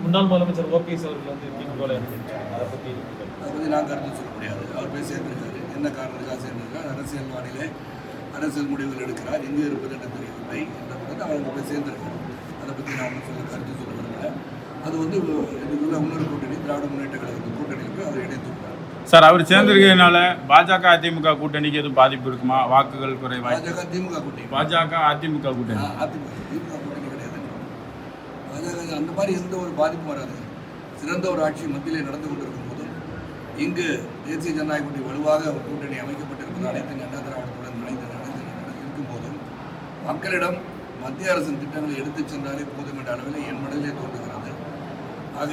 முன்னாள் முதலமைச்சர் ஓபிஎஸ் அவர்கள் வந்து திமுக அதை பற்றி நான் கருத்து சொல்ல முடியாது. அவர் போய் சேர்ந்திருக்காரு, என்ன காரணத்துக்காக சேர்ந்திருக்காரு, அரசியல்வாதியிலே அரசியல் முடிவுகள் எடுக்கிறார், எங்கே இருப்பது என்று தெரியவில்லை என்ற அவங்க போய் சேர்ந்திருக்காரு. அதை பற்றி நான் ஒன்றும் கருத்து சொல்ல விரும்பல. அது வந்து இதுக்குள்ள இன்னொரு கூட்டணி, திராவிட முன்னேற்ற கழகத்தின் கூட்டணியில் போய் அவர் இணைத்துள்ளார். சார், அவர் சேர்ந்திருக்கிறதுனால பாஜக அதிமுக கூட்டணிக்கு எதுவும் பாதிப்பு இருக்குமா? வாக்குகள் குறைவா? பாஜக திமுக கூட்டணி, பாஜக அதிமுக கூட்டணி, திமுக கூட்டணி கிடையாது. பாஜக அந்த மாதிரி எந்த ஒரு பாதிப்பும் வராது. சிறந்த ஒரு ஆட்சி மத்தியிலே நடந்து கொண்டிருக்கும் போதும் இங்கு தேசிய ஜனநாயக கூட்டணி வலுவாக ஒரு கூட்டணி அமைக்கப்பட்டிருப்பது அனைத்து அண்ணா திராவிடத்துடன் இருக்கும் போதும் மக்களிடம் மத்திய அரசின் திட்டங்களை எடுத்துச் சென்றாலே போதும் என்ற அளவில் என் மனதிலே தோன்றுகிறது. ஆக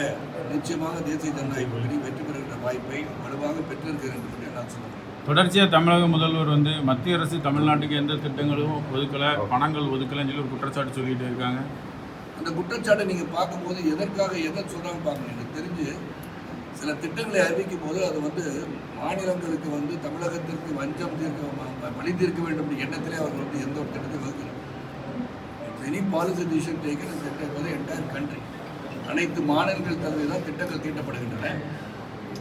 நிச்சயமாக தேசிய ஜனநாயக கூட்டணி வெற்றி பெறுகின்ற வாய்ப்பை வலுவாக பெற்றிருக்கிறது என்று நான் சொல்லுவேன். தொடர்ச்சியாக தமிழக முதல்வர் வந்து மத்திய அரசு தமிழ்நாட்டுக்கு எந்த திட்டங்களும் ஒதுக்கலை, பணங்கள் ஒதுக்கலைன்னு சொல்லி ஒரு குற்றச்சாட்டு சொல்லிட்டு இருக்காங்க. அந்த குற்றச்சாட்டை நீங்கள் பார்க்கும்போது எதற்காக எதை சொல்கிறாங்க பார்க்கணும். எனக்கு தெரிஞ்சு சில திட்டங்களை அறிவிக்கும் போது அது வந்து மாநிலங்களுக்கு வந்து தமிழகத்திற்கு வஞ்சம் தீர்க்க வழி தீர்க்க வேண்டும் என்ற எண்ணத்திலே அவர் வந்து எந்த ஒரு திட்டத்தை வகுக்கணும். எனி பாலிசி டிசிஷன் டேக்கன் திட்டம் என்டையர் கண்ட்ரி, அனைத்து மாநிலங்கள் தலைமையில் தான் திட்டங்கள் தீட்டப்படுகின்றன.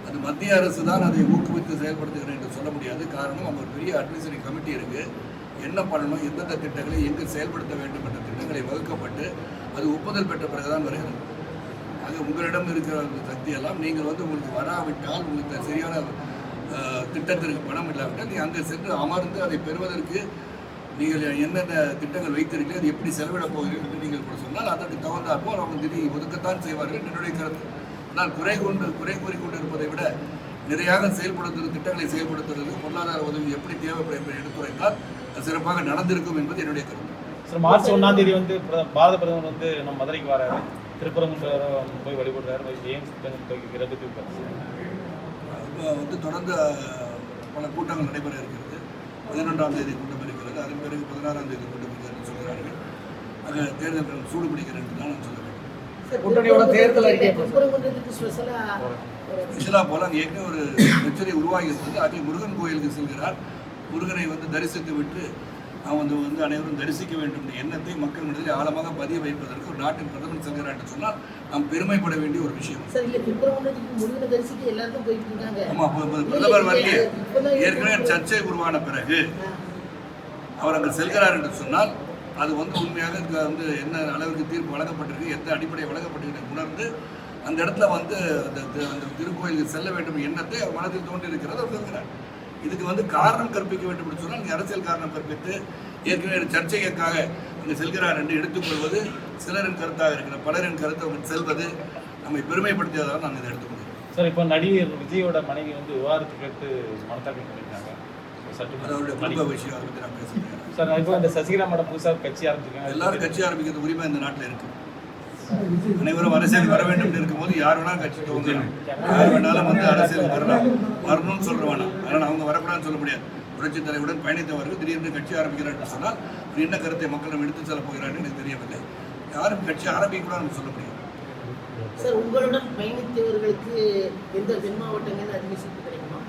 அது மத்திய அரசு தான் அதை ஊக்குவித்து செயல்படுத்துகிறேன் என்று சொல்ல முடியாது. காரணம், அங்கே ஒரு பெரிய அட்வைசரி கமிட்டி இருக்குது. என்ன பண்ணணும், எந்தெந்த திட்டங்களை எங்கு செயல்படுத்த வேண்டும் என்ற திட்டங்களை வகுக்கப்பட்டு அது ஒப்புதல் பெற்ற பிறகுதான் வருகிறது. ஆக உங்களிடம் இருக்கிற சக்தியெல்லாம் நீங்கள் வந்து உங்களுக்கு வராவிட்டால், உங்களுக்கு சரியான திட்டத்திற்கு பணம் இல்லாவிட்டால் நீங்கள் அங்கே சென்று அமர்ந்து அதை பெறுவதற்கு நீங்கள் என்னென்ன திட்டங்கள் வைத்திருக்கீங்க, அது எப்படி செலவிடப் போகிறீர்கள் என்று நீங்கள் கூட சொன்னால் அதற்கு தகுந்தாற்போல் அவங்க நிதி ஒதுக்கத்தான் செய்வார்கள் என்னுடைய கருத்து. ஆனால் குறை கூறிக்கொண்டு இருப்பதை விட நிறையாக செயல்படுத்துகிற திட்டங்களை செயல்படுத்துவது, பொருளாதார உதவி எப்படி தேவைப்படும் என்பதை எடுத்துரைத்தால் அது சிறப்பாக நடந்திருக்கும் என்பது என்னுடைய கருத்து. சார், மார்ச் 1ஆம் தேதி வந்து பாரத பிரதமர் வந்து நம்ம மதுரைக்கு வராரு, திருப்பரங்குன்றம் போய் வழிபடுறாரு, எய்ம்ஸ் வந்து தொடர்ந்து பல கூட்டங்கள் நடைபெற இருக்கிறது. 11ஆம் தேதி கூட்டம் இருக்கிறது, அதன் பிறகு 16ஆம் தேதி கூட்டம் இருக்கிறது சொல்கிறார்கள். அது தேர்தல் சூடு பிடிக்கிறது என்று தான் நான் சொல்ல வேண்டும். கூட்டணியோட தேர்தல் அறிக்கை ஸ்பெஷலாக போல அங்கே ஏற்கனவே ஒரு பிரச்சனை உருவாகி இருந்தது. அதில் முருகன் கோயிலுக்கு செல்கிறார், முருகனை வந்து தரிசித்து விட்டு அவன் வந்து அனைவரும் தரிசிக்க வேண்டும் என்ற எண்ணத்தை மக்கள் மனதில் ஆழமாக பதிய வைப்பதற்கு ஒரு நாட்டின் பிரதமர் செல்கிறார் என்று சொன்னால் நாம் பெருமைப்பட வேண்டிய ஒரு விஷயம். பிரதமர் வந்து ஏற்கனவே சர்ச்சை உருவான பிறகு அவர் அங்கே செல்கிறார் என்று சொன்னால் அது வந்து உண்மையாக வந்து என்ன அளவுக்கு தீர்ப்பு வழங்கப்பட்டிருக்கு, எந்த அடிப்படை வழங்கப்பட்டிருக்கு உணர்ந்து அந்த இடத்துல வந்து அந்த திருக்கோயிலுக்கு செல்ல வேண்டும் எண்ணத்தை அவர் மனதில் தோன்றியிருக்கிறது. அவர் செல்கிறார். இதுக்கு வந்து காரணம் கற்பிக்க வேண்டும் என்று சொன்னால் இங்கே அரசியல் காரணம் கற்பித்து ஏற்கனவே சர்ச்சைக்காக அங்கே செல்கிறார் என்று எடுத்துக்கொள்வது சிலரின் கருத்தாக இருக்கிற, பலரின் கருத்தை அவங்க செல்வது நம்மை பெருமைப்படுத்தியதாக நான் இதை எடுத்துக்கொள்கிறேன். சார், இப்போ நடிகர் விஜயோட மனைவி வந்து விவாதத்தை கேட்டு மனத்தாக்கல் பண்ணியிருக்காங்க. அதோடைய குடும்ப விஷயம் அதை பற்றி நான் பேசுகிறேன். சார், இப்போ இந்த சசிகலா மேடம் புதுசாக கட்சி ஆரம்பிச்சிருக்காங்க. எல்லாரும் கட்சி ஆரம்பிக்கிறது உரிமை இந்த நாட்டில் இருக்குது. அனைவரும் அரசியல் வர வேண்டும் என்று இருக்கும்போது யார் வேணாலும் கட்சி துவங்கலாம், யார் வேணாலும் வந்து அரசியல் வரணும்னு சொல்லுவானா. அதனால் அவங்க வரக்கூடாதுன்னு சொல்ல முடியாது. புரட்சித் தலைவருடன் பயணித்தவர்கள் திடீர்னு கட்சி ஆரம்பிக்கிறார் என்று சொன்னால் என்ன கருத்தை மக்களிடம் எடுத்து செல்ல போகிறான்னு எனக்கு தெரியவில்லை. யாரும் கட்சி ஆரம்பிக்கூடாதுன்னு சொல்ல முடியாது. சார், உங்களுடன் பயணித்தவர்களுக்கு எந்த தென் மாவட்டங்களில் அதிக சீட்டு கிடைக்குமா?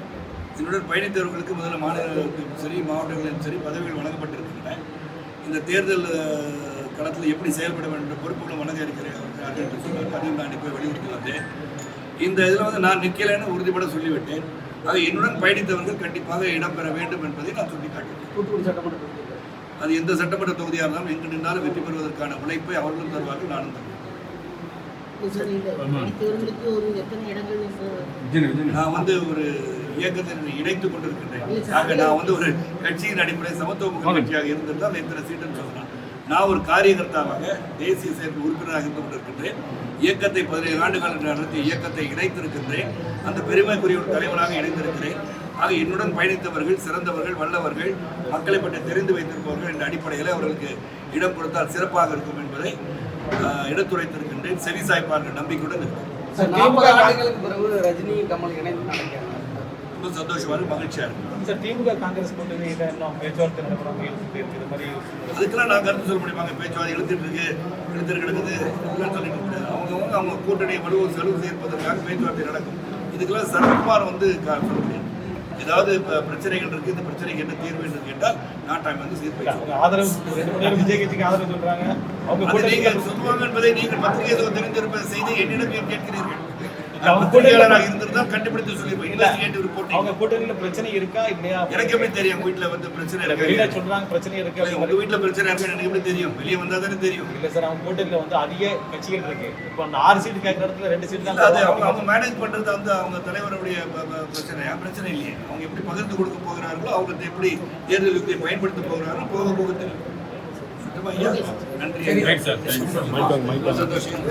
என்னுடன் பயணித்தவர்களுக்கு முதல்ல மாநிலத்திலும் சரி மாவட்டங்களிலும் சரி பதவிகள் வழங்கப்பட்டிருக்கின்றன. இந்த தேர்தல் களத்தில் எப்படி செயல்பட வேண்டும் என்ற பொறுப்புகளும் வழங்க இருக்கிறார்கள் என்று சொன்னார். அதையும் நான் போய் வலியுறுத்தி வந்தேன். இந்த இதில் வந்து நான் நிற்கலைன்னு உறுதிப்பட சொல்லிவிட்டேன். ஆக என்னுடன் பயணித்தவர்கள் கண்டிப்பாக இடம்பெற வேண்டும் என்பதை நான் சுட்டிக்காட்டினேன். அது எந்த சட்டமன்ற தொகுதியாக இருந்தாலும் எங்கு நின்றாலும் வெற்றி பெறுவதற்கான உழைப்பை அவர்களும் தருவார்கள், நானும் தருவேன். நான் வந்து ஒரு இயக்கத்தை இணைத்துக் கொண்டிருக்கின்றேன். ஆக நான் வந்து ஒரு கட்சியின் அடிப்படை சமத்துவ கட்சியாக இருந்திருந்தால் எத்தனை சீட்டுன்னு சொல்லலாம். நான் ஒரு காரியகர்த்தாவாக தேசிய செயற்கை உறுப்பினராக இருந்து கொண்டிருக்கின்றேன். இயக்கத்தை 17 ஆண்டுகள் நடத்திய இயக்கத்தை இணைத்திருக்கின்றேன். அந்த பெருமைக்குரிய ஒரு தலைவராக இணைந்திருக்கிறேன். ஆக என்னுடன் பயணித்தவர்கள் சிறந்தவர்கள், வல்லவர்கள், மக்களை பற்றி தெரிந்து வைத்திருப்பவர்கள் என்ற அடிப்படையில் அவர்களுக்கு இடம் கொடுத்தால் சிறப்பாக இருக்கும் என்பதை எடுத்துரைத்திருக்கின்றேன். செவி சாய்ப்பார்கள் நம்பிக்கையுடன் இருக்கிறேன். ரஜினி கமல் இணைந்து ரொம்ப சந்தோஷமாக மகிழ்ச்சியாக இருக்கும். சார், திமுக காங்கிரஸ் கூட்டணி இன்னும் பேச்சுவார்த்தை நடக்கிறாங்க. இது மாதிரி அதுக்கெல்லாம் நான் கருத்து சொல்ல முடியுமாங்க? பேச்சுவார்த்தை எடுத்துட்டு கிடக்குது சொல்லிட்டு முடியாது. அவங்க கூட்டணியை செலவு சேர்ப்பதற்காக பேச்சுவார்த்தை நடக்கும். இதுக்கெல்லாம் சரத்குமார் வந்து சொல்ல முடியாது. ஏதாவது பிரச்சனைகள் இருக்கு, இந்த பிரச்சனைக்கு என்ன தீர்வு என்று கேட்டால் நாட்டாமை வந்து தீர்ப்பு. அவங்க ஆதரவு 2 மணி நேரம் விஜய் கட்சிக்கு ஆதரவு சொல்றாங்க. அவங்க அது கூட்டணி நீங்கள் சொல்லுவாங்க என்பதை நீங்கள் பத்திரிகை தெரிந்திருப்ப செய்தி என்னிடம் ஏன் கேட்கிறீர்கள்? அவங்க பத்திரிகையாளராக இருந்திருந்தால் கண்டுபிடித்து சொல்லியிருப்பேன். Investigative report. அவங்க கூட்டணியில பிரச்சனை இருக்கா இல்லையா? எனக்கு எப்படி தெரியும் உங்க வீட்டுல வந்து பிரச்சனை இருக்கு? வெளியில சொல்றாங்க பிரச்சனை இருக்கு. உங்க வீட்டுல பிரச்சனை இருக்கு எனக்கு எப்படி தெரியும்? வெளியே வந்தா தானே தெரியும். இல்ல சார், அவங்க கூட்டணியில வந்து அதிக கட்சிகள் இருக்கு. இப்போ 6 சீட் கேட்கற இடத்துல 2 சீட் தான். அது அவங்க மேனேஜ் பண்றது வந்து அவங்க தலைவருடைய பிரச்சனை இல்லையே. அவங்க எப்படி பகிர்ந்து கொடுக்க போகிறார்களோ, அவங்க எப்படி தேர்தல் யுக்தியை பயன்படுத்த போகிறார்களோ போக போக தெரியும். சுத்தமா ஐயா. நன்றி. Right sir. சந்தோஷம்.